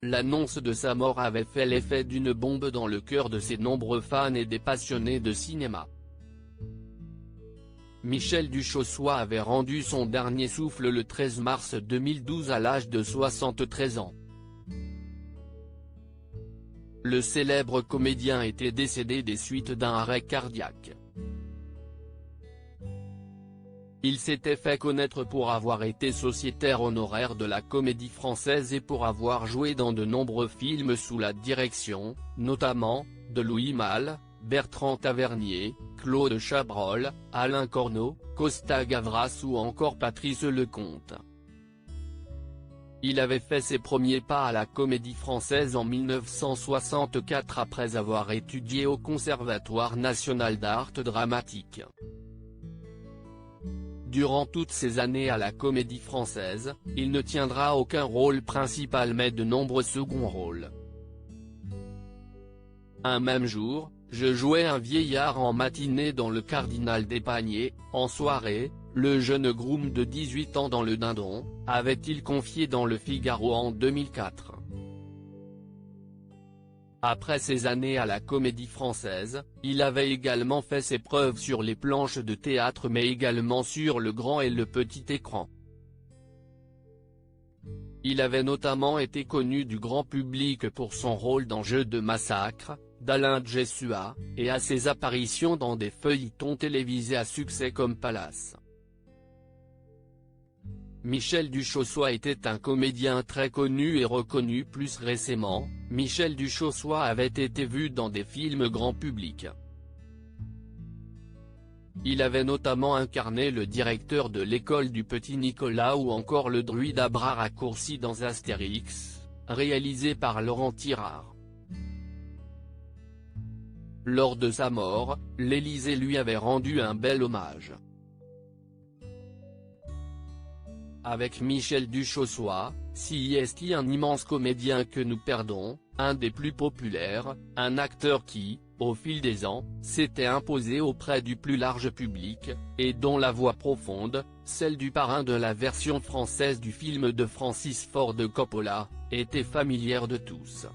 l'annonce de sa mort avait fait l'effet d'une bombe dans le cœur de ses nombreux fans et des passionnés de cinéma. Michel Duchossois avait rendu son dernier souffle le 13 mars 2012 à l'âge de 73 ans. Le célèbre comédien était décédé des suites d'un arrêt cardiaque. Il s'était fait connaître pour avoir été sociétaire honoraire de la Comédie Française et pour avoir joué dans de nombreux films sous la direction, notamment, de Louis Malle, Bertrand Tavernier, Claude Chabrol, Alain Corneau, Costa Gavras ou encore Patrice Lecomte. Il avait fait ses premiers pas à la Comédie Française en 1964 après avoir étudié au Conservatoire national d'art dramatique. Durant toutes ces années à la Comédie Française, il ne tiendra aucun rôle principal mais de nombreux seconds rôles. Un même jour, je jouais un vieillard en matinée dans Le Cardinal d'Espagné, en soirée, le jeune groom de 18 ans dans Le Dindon, avait-il confié dans Le Figaro en 2004. Après ces années à la Comédie Française, il avait également fait ses preuves sur les planches de théâtre mais également sur le grand et le petit écran. Il avait notamment été connu du grand public pour son rôle dans Jeux de massacre, d'Alain Jessuat, et à ses apparitions dans des feuilletons télévisés à succès comme Palace. Michel Duchossois était un comédien très connu et reconnu. Plus récemment, Michel Duchossois avait été vu dans des films grand public. Il avait notamment incarné le directeur de l'école du Petit Nicolas ou encore le druide à bras raccourcis dans Astérix, réalisé par Laurent Tirard. Lors de sa mort, l'Élysée lui avait rendu un bel hommage. Avec Michel Duchossois, si est un immense comédien que nous perdons, un des plus populaires, un acteur qui, au fil des ans, s'était imposé auprès du plus large public, et dont la voix profonde, celle du parrain de la version française du film de Francis Ford Coppola, était familière de tous.